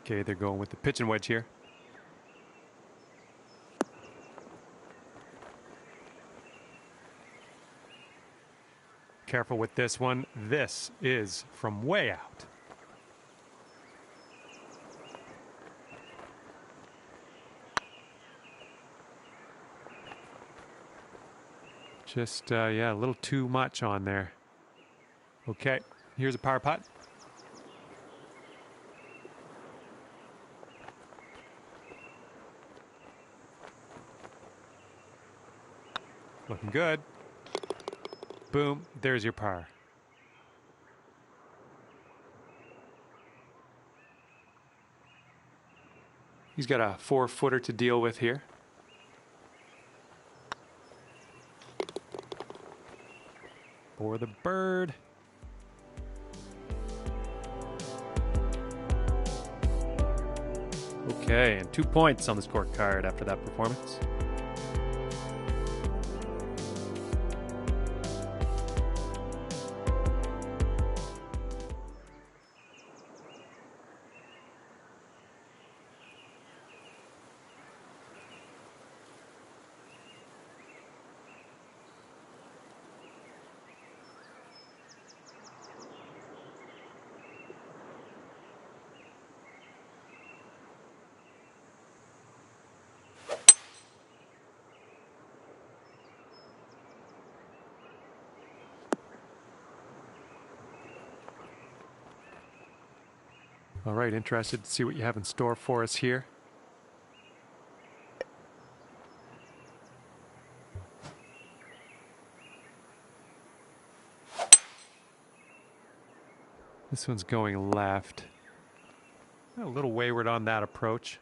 Okay, they're going with the pitching wedge here. Careful with this one. This is from way out. Just, yeah, a little too much on there. Okay, here's a par putt. Looking good. Boom, there's your par. He's got a 4-footer to deal with here. For the bird. Okay, and 2 points on the scorecard after that performance. All right, interested to see what you have in store for us here. This one's going left. A little wayward on that approach.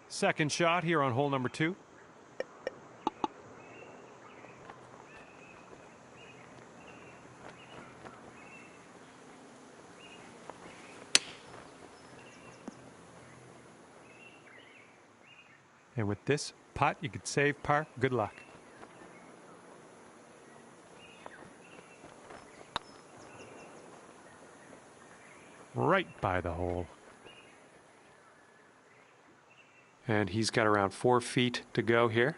Second shot here on hole number 2. And with this putt, you could save par. Good luck. Right by the hole. And he's got around 4 feet to go here.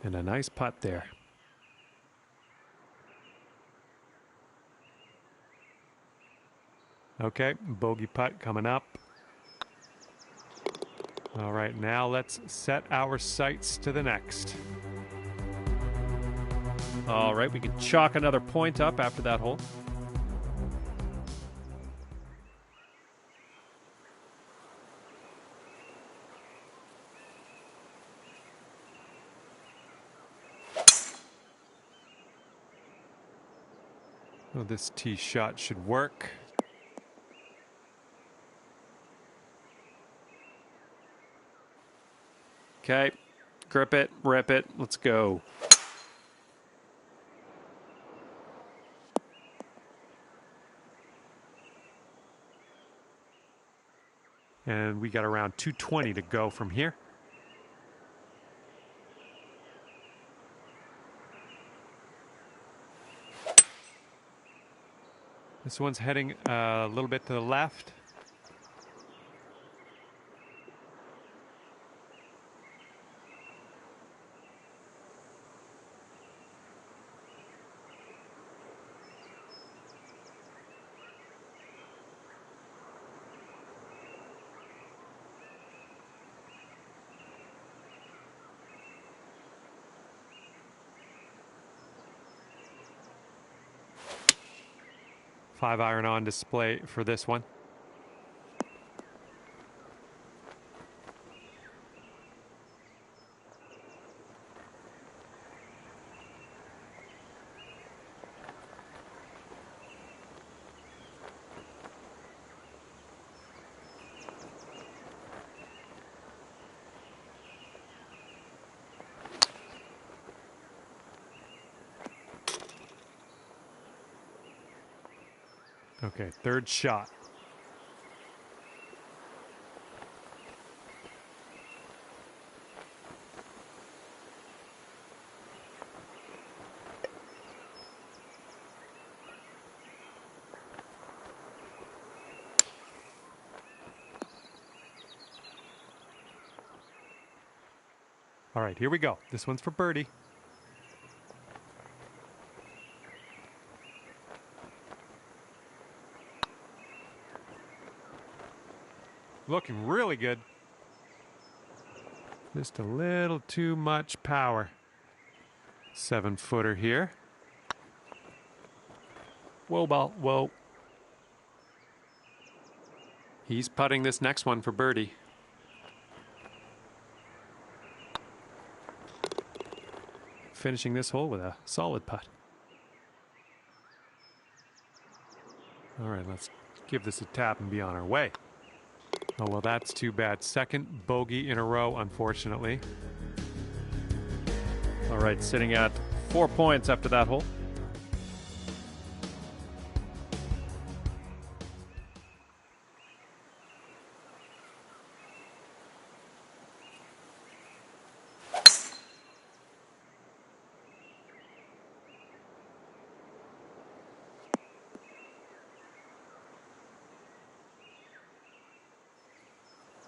And a nice putt there. Okay, bogey putt coming up. All right, now let's set our sights to the next. All right, we can chalk another point up after that hole. Oh, this tee shot should work. Okay, grip it, rip it, let's go. And we got around 220 to go from here. This one's heading a little bit to the left. Five iron on display for this one. Okay, third shot. All right, here we go. This one's for birdie. Looking really good. Just a little too much power. 7-footer here. Whoa, ball, whoa. He's putting this next one for birdie. Finishing this hole with a solid putt. All right, let's give this a tap and be on our way. Oh, well, that's too bad. Second bogey in a row, unfortunately. All right, sitting at 4 points after that hole.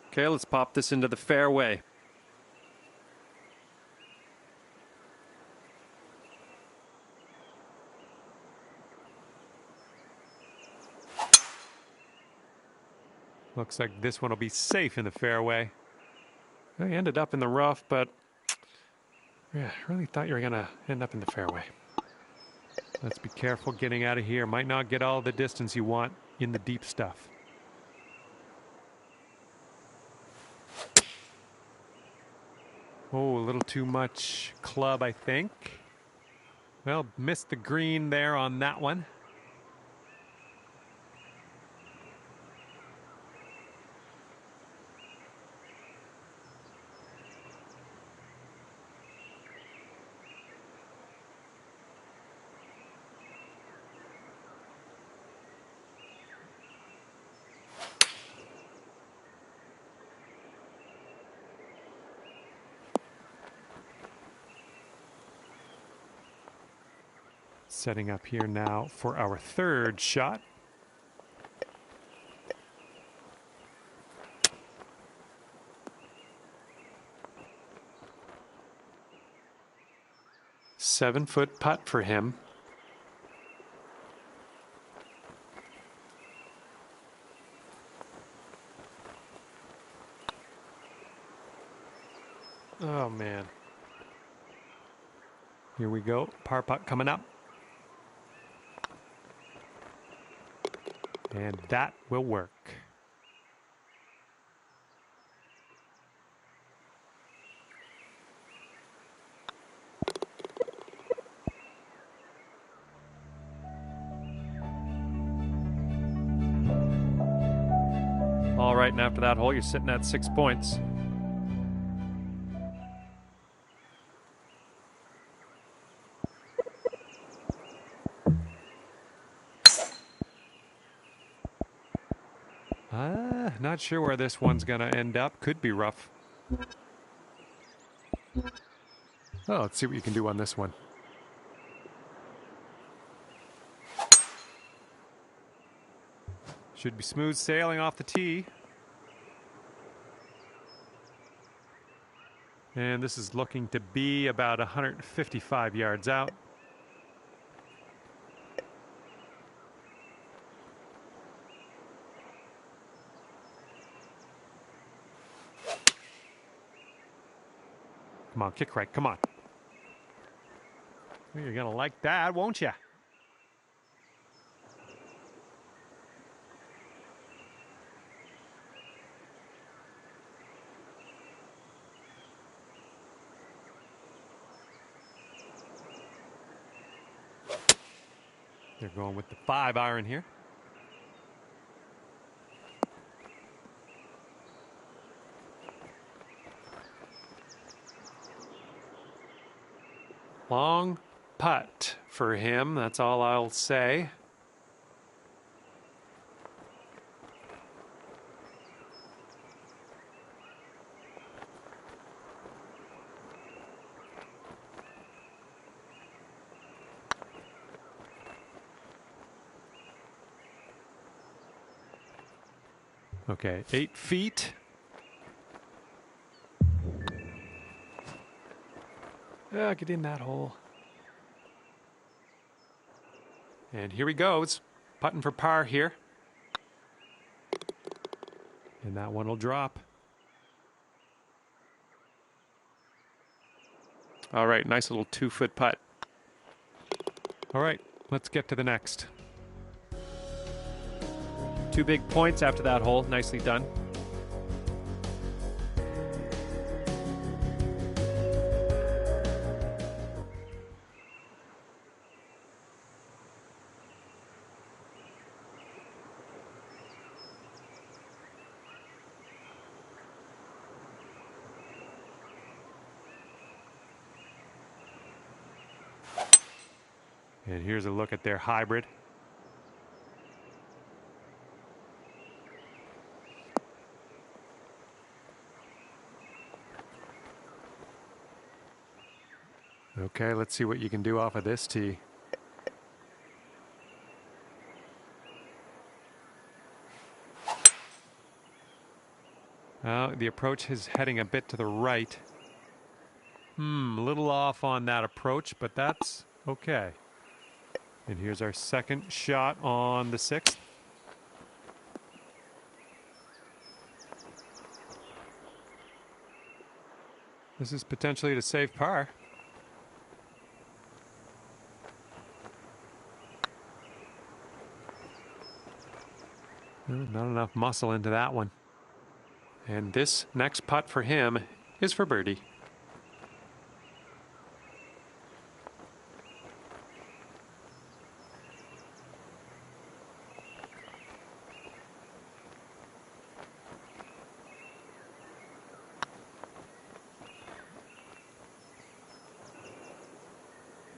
Okay, let's pop this into the fairway. Looks like this one will be safe in the fairway. I ended up in the rough, but yeah, I really thought you were going to end up in the fairway. Let's be careful getting out of here. Might not get all the distance you want in the deep stuff. Oh, a little too much club, I think. Well, missed the green there on that one. Setting up here now for our third shot. Seven-foot putt for him. Oh, man. Here we go. Par putt coming up. And that will work. All right, and after that hole, you're sitting at 6 points. Not sure where this one's going to end up. Could be rough. Oh, let's see what you can do on this one. Should be smooth sailing off the tee. And this is looking to be about 155 yards out. Come on, kick right, come on. You're going to like that, won't you? They're going with the 5-iron here. Long putt for him, that's all I'll say. Okay, 8 feet. Get in that hole. And here he goes. Putting for par here. And that one will drop. All right, nice little 2-foot putt. All right, let's get to the next. 2 big points after that hole. Nicely done. And here's a look at their hybrid. Okay, let's see what you can do off of this tee. The approach is heading a bit to the right. A little off on that approach, but that's okay. And here's our second shot on the 6th. This is potentially to save par. Not enough muscle into that one. And this next putt for him is for birdie.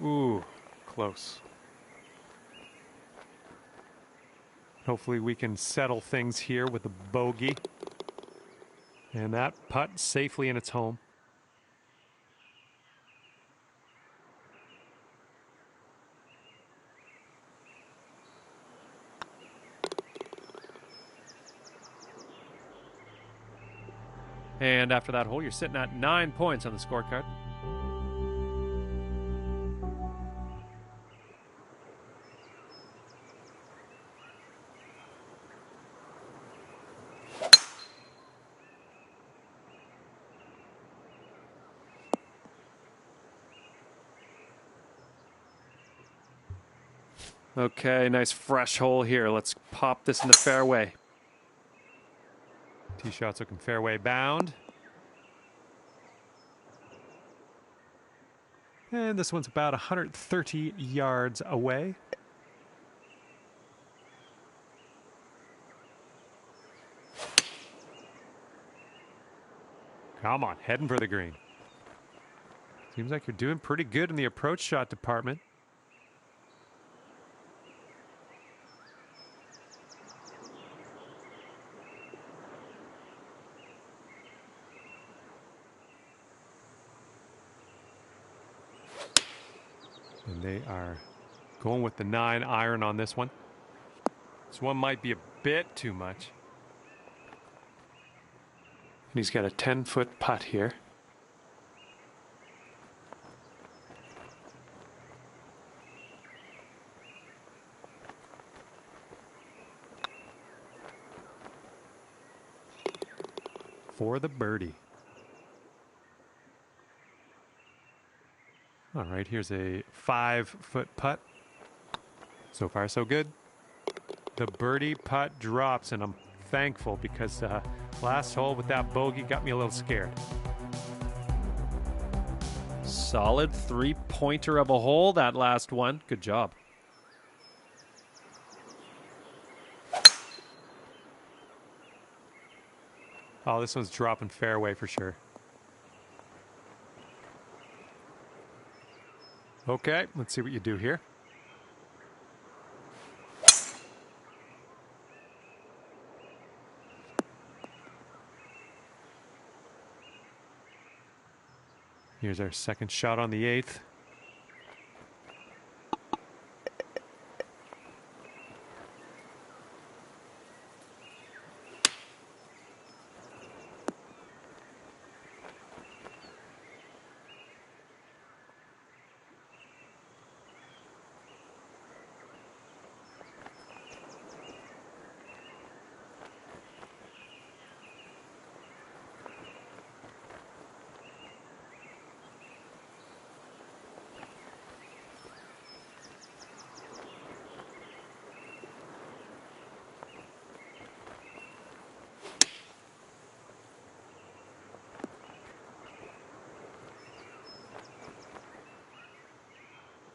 Ooh, close. Hopefully we can settle things here with a bogey. And that putt safely in its home. And after that hole, you're sitting at 9 points on the scorecard. Okay, nice fresh hole here. Let's pop this in the fairway. Tee shot's looking fairway bound. And this one's about 130 yards away. Come on, heading for the green. Seems like you're doing pretty good in the approach shot department. And they are going with the 9 iron on this one. This one might be a bit too much. And he's got a 10-foot putt here. For the birdie. All right, here's a 5-foot putt. So far, so good. The birdie putt drops, and I'm thankful because last hole with that bogey got me a little scared. Solid 3-pointer of a hole, that last one. Good job. Oh, this one's dropping fairway for sure. Okay, let's see what you do here. Here's our second shot on the 8th.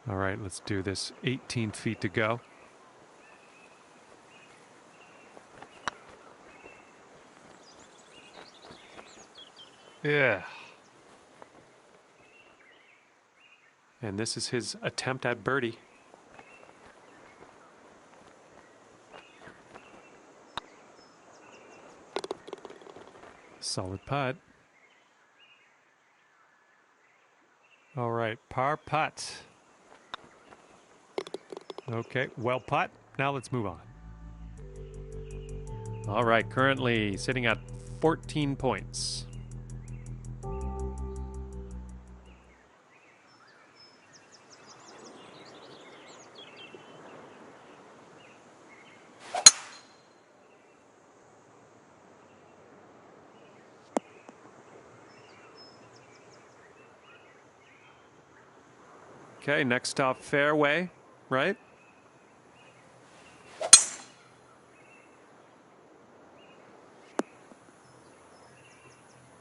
All right, let's do this. 18 feet to go. Yeah. And this is his attempt at birdie. Solid putt. All right, par putt. Okay, well putt. Now let's move on. All right, currently sitting at 14 points. Okay, next stop, fairway, right?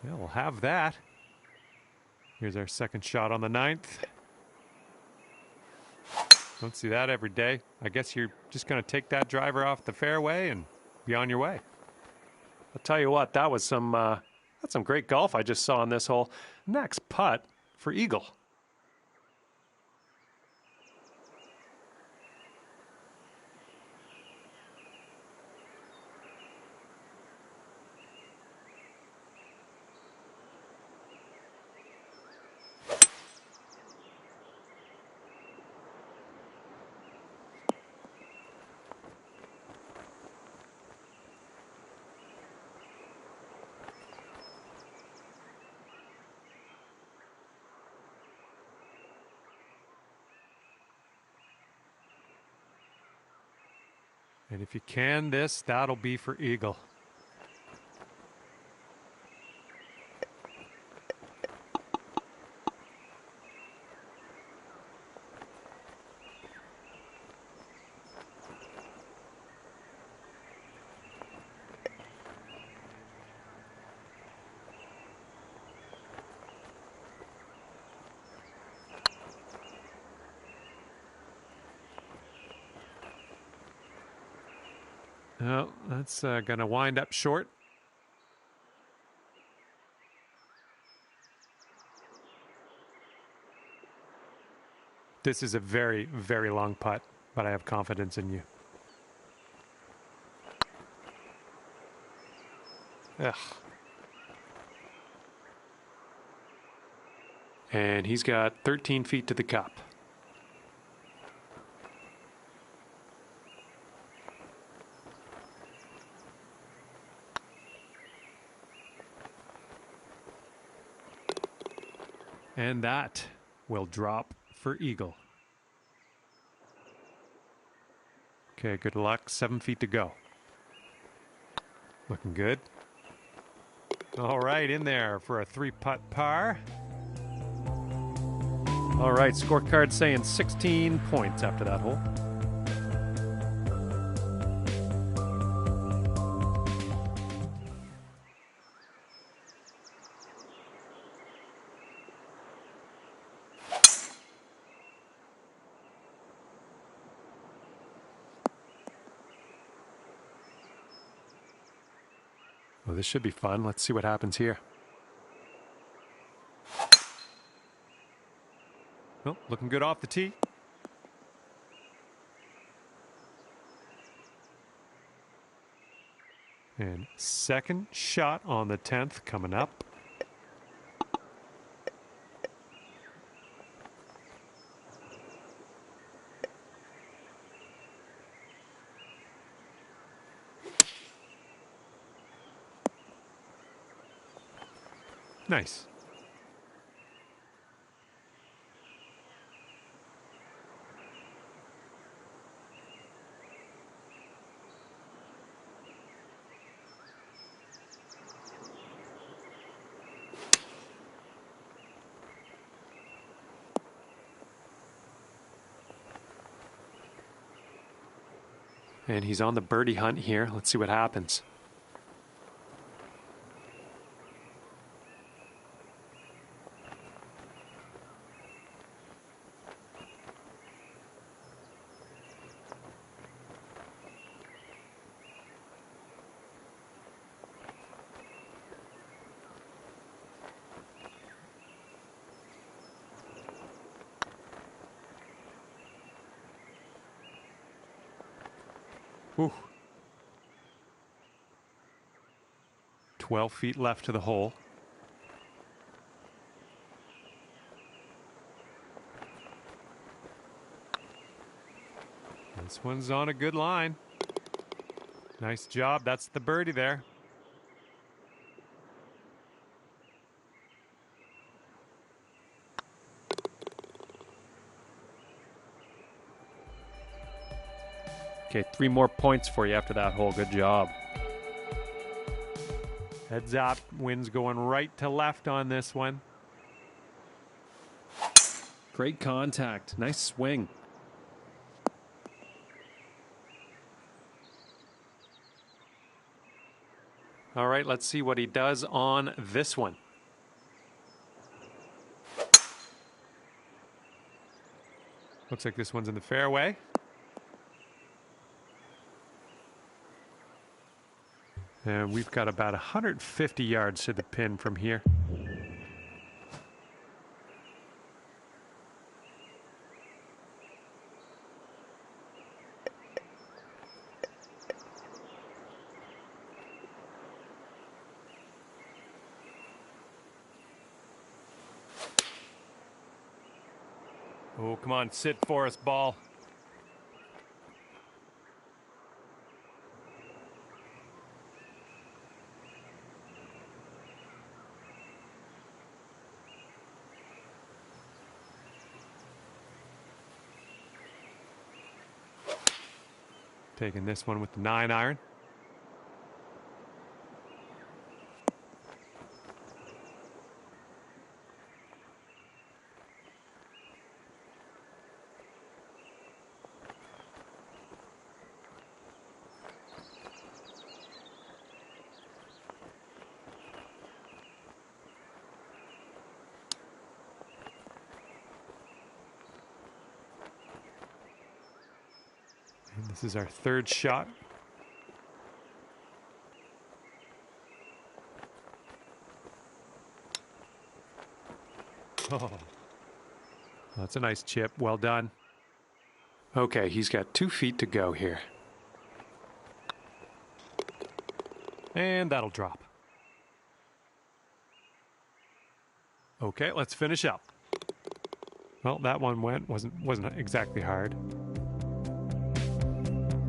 Yeah, we'll have that. Here's our second shot on the 9th. Don't see that every day. I guess you're just going to take that driver off the fairway and be on your way. I'll tell you what, that's some great golf I just saw on this hole. Next putt for eagle. And if you can this, that'll be for eagle. Oh, that's going to wind up short. This is a very, very long putt, but I have confidence in you. Ugh. And he's got 13 feet to the cup. And that will drop for eagle. Okay, good luck. 7 feet to go. Looking good. All right, in there for a 3-putt par. All right, scorecard saying 16 points after that hole. Well, this should be fun. Let's see what happens here. Oh, looking good off the tee. And second shot on the 10th coming up. Nice. And he's on the birdie hunt here. Let's see what happens. Ooh. 12 feet left to the hole. This one's on a good line. Nice job. That's the birdie there. Okay, 3 more points for you after that hole. Good job. Heads up. Wind's going right to left on this one. Great contact. Nice swing. All right, let's see what he does on this one. Looks like this one's in the fairway. And we've got about 150 yards to the pin from here. Oh, come on, sit for us, ball. Taking this one with the 9-iron. And this is our third shot. Oh, that's a nice chip. Well done. Okay, he's got 2 feet to go here. And that'll drop. Okay, let's finish up. Well, that one wasn't exactly hard.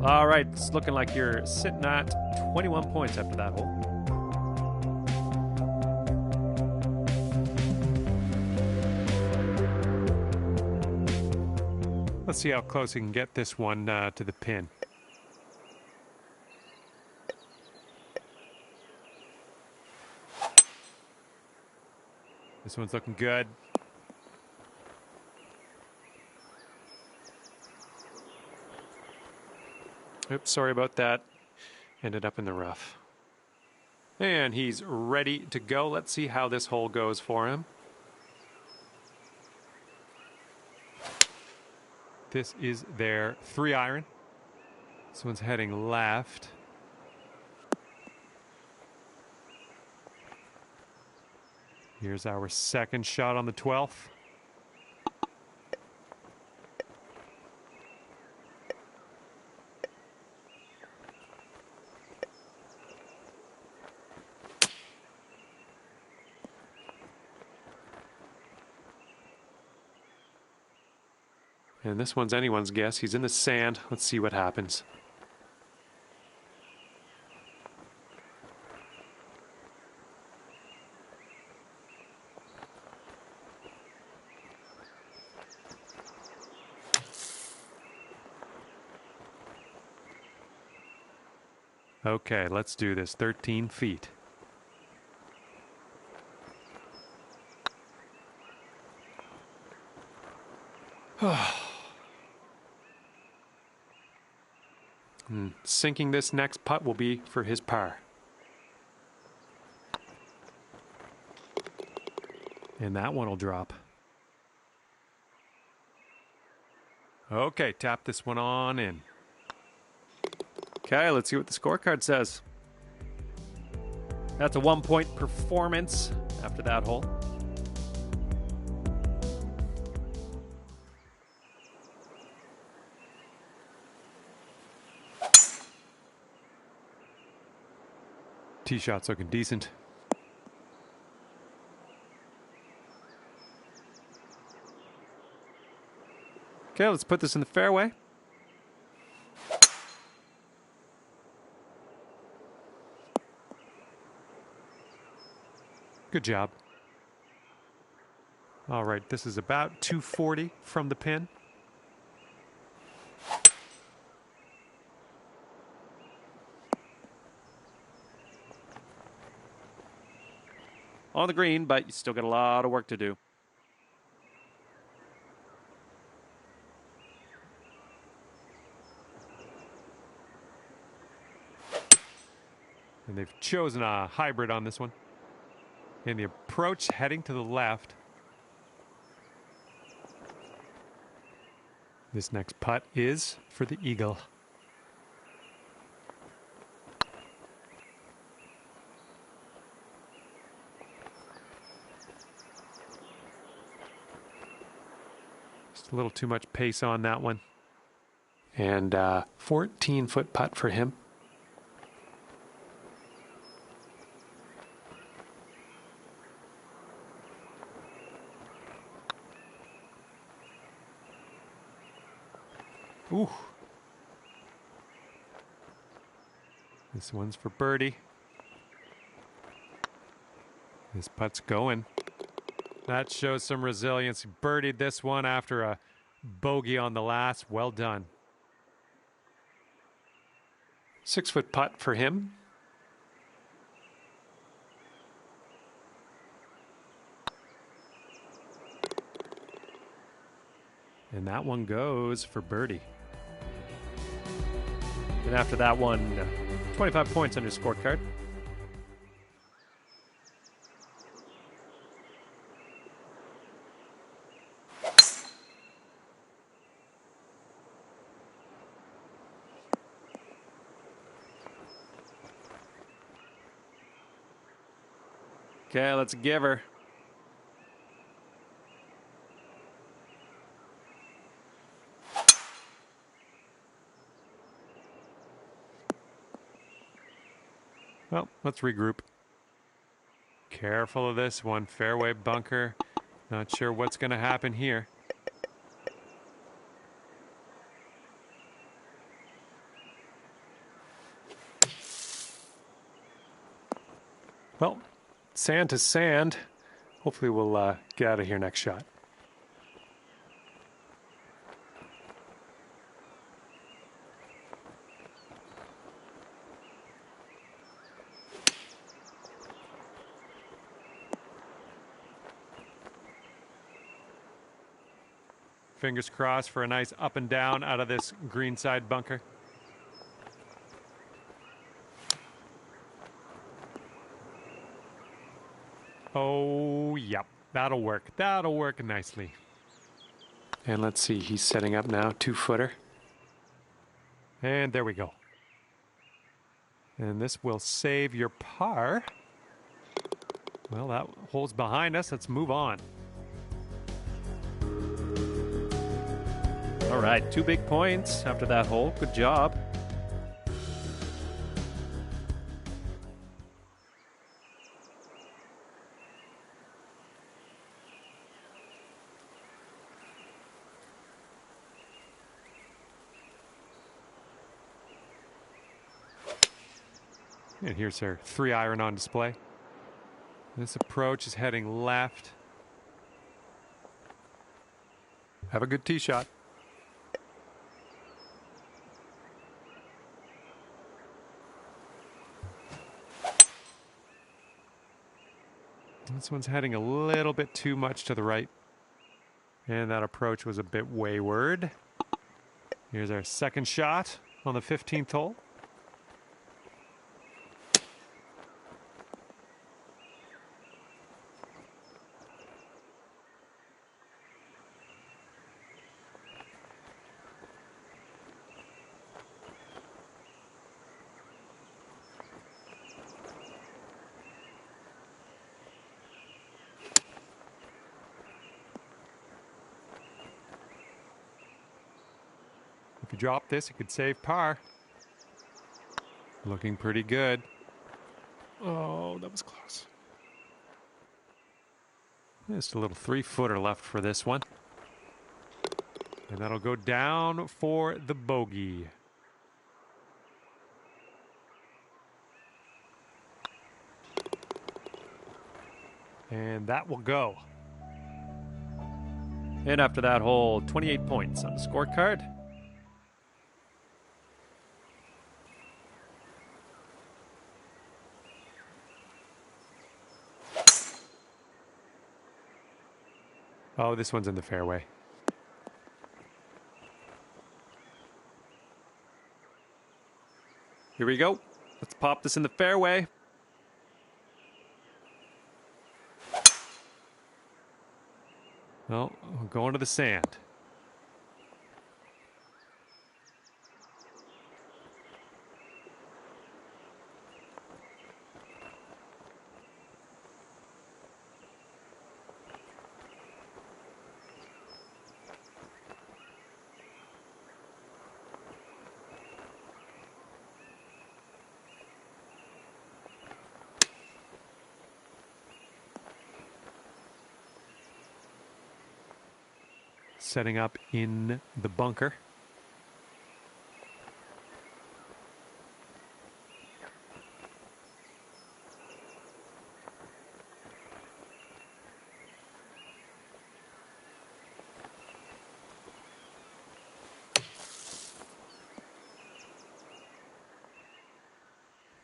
All right, it's looking like you're sitting at 21 points after that hole. Let's see how close he can get this one to the pin. This one's looking good. Oops, sorry about that. Ended up in the rough. And he's ready to go. Let's see how this hole goes for him. This is their 3-iron. This one's heading left. Here's our second shot on the 12th. And this one's anyone's guess. He's in the sand. Let's see what happens. Okay, let's do this. 13 feet. Sinking this next putt will be for his par. And that one will drop. Okay, tap this one on in. Okay, let's see what the scorecard says. That's a 1-point performance after that hole. Tee shot's looking decent. Okay, let's put this in the fairway. Good job. All right, this is about 240 from the pin. On the green, but you still got a lot of work to do. And they've chosen a hybrid on this one. And the approach heading to the left. This next putt is for the eagle. Just a little too much pace on that one. And 14-foot putt for him. Ooh. This one's for birdie. This putt's going. That shows some resilience. He birdied this one after a bogey on the last. Well done. 6-foot putt for him. And that one goes for birdie. And after that one, 25 points on your scorecard. Okay, let's give her. Well, let's regroup. Careful of this one. Fairway bunker. Not sure what's going to happen here. Well, sand to sand. Hopefully we'll get out of here next shot. Fingers crossed for a nice up and down out of this greenside bunker. Oh, yep. That'll work. That'll work nicely. And let's see. He's setting up now. 2-footer. And there we go. And this will save your par. Well, that hole's behind us. Let's move on. All right, 2 big points after that hole. Good job. And here's her 3-iron on display. This approach is heading left. Have a good tee shot. This one's heading a little bit too much to the right. And that approach was a bit wayward. Here's our second shot on the 15th hole. If you drop this, you could save par. Looking pretty good. Oh, that was close. Just a little 3-footer left for this one. And that'll go down for the bogey. And that will go. And after that hole, 28 points on the scorecard. Oh, this one's in the fairway. Here we go. Let's pop this in the fairway. Well, we're going to the sand. Setting up in the bunker.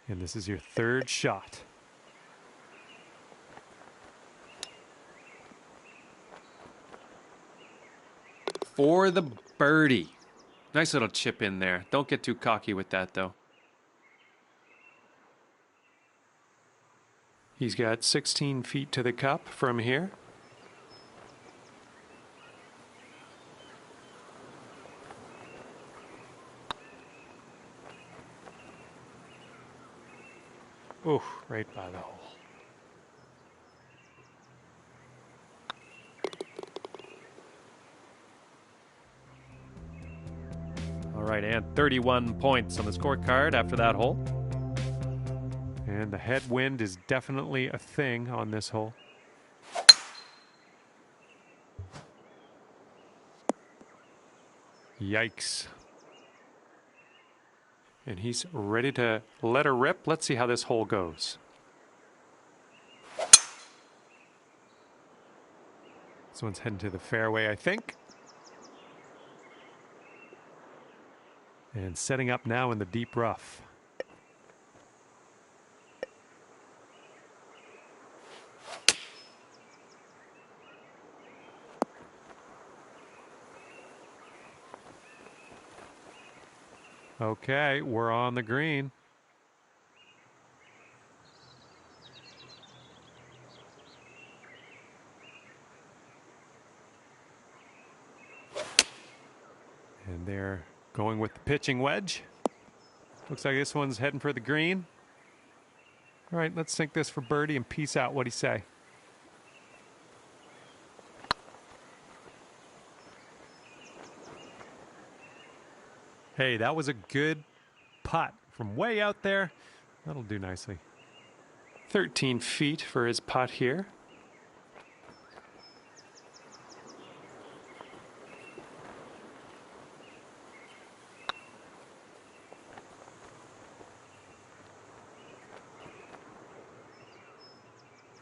And this is your third shot. For the birdie. Nice little chip in there. Don't get too cocky with that, though. He's got 16 feet to the cup from here. Ooh, right by the hole. All right, and 31 points on the scorecard after that hole. And the headwind is definitely a thing on this hole. Yikes. And he's ready to let her rip. Let's see how this hole goes. This one's heading to the fairway, I think. And setting up now in the deep rough. Okay, we're on the green. And they're going with the pitching wedge. Looks like this one's heading for the green. All right, let's sink this for birdie and peace out. What'd he say? Hey, that was a good putt from way out there. That'll do nicely. 13 feet for his putt here.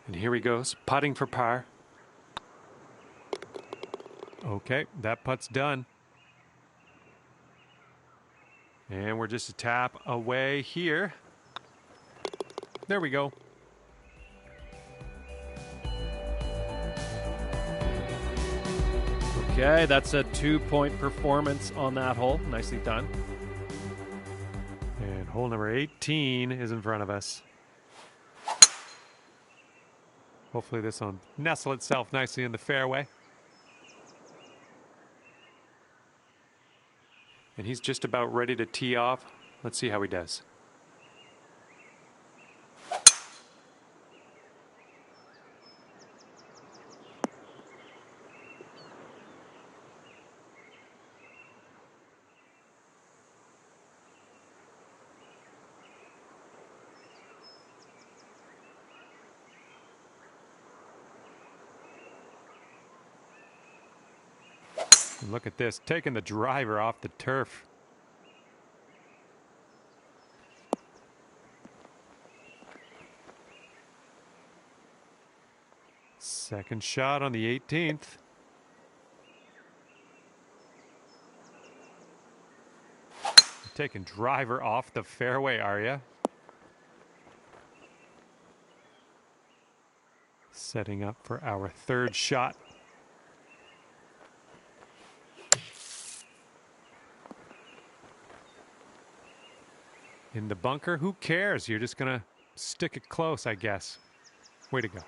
And here he goes, putting for par. Okay, that putt's done. And we're just a tap away here. There we go. Okay, that's a 2-point performance on that hole. Nicely done. And hole number 18 is in front of us. Hopefully this will nestle itself nicely in the fairway. And he's just about ready to tee off. Let's see how he does. And look at this, taking the driver off the turf. Second shot on the 18th. Taking driver off the fairway, are ya? Setting up for our third shot. In the bunker, who cares? You're just gonna stick it close, I guess. Way to go.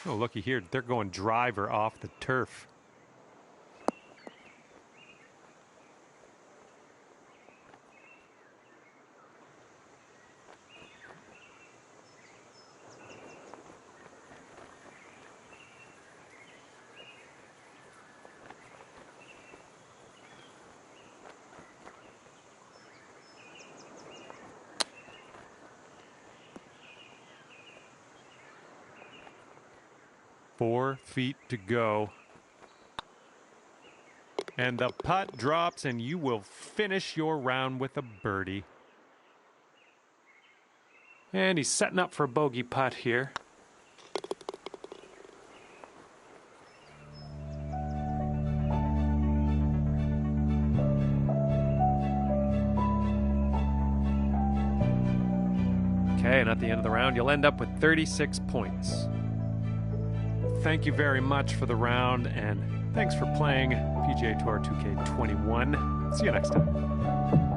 Oh, looky here. They're going driver off the turf. Four feet to go. And the putt drops, and you will finish your round with a birdie. And he's setting up for a bogey putt here. Okay, and at the end of the round, you'll end up with 36 points. Thank you very much for the round, and thanks for playing PGA Tour 2K21. See you next time.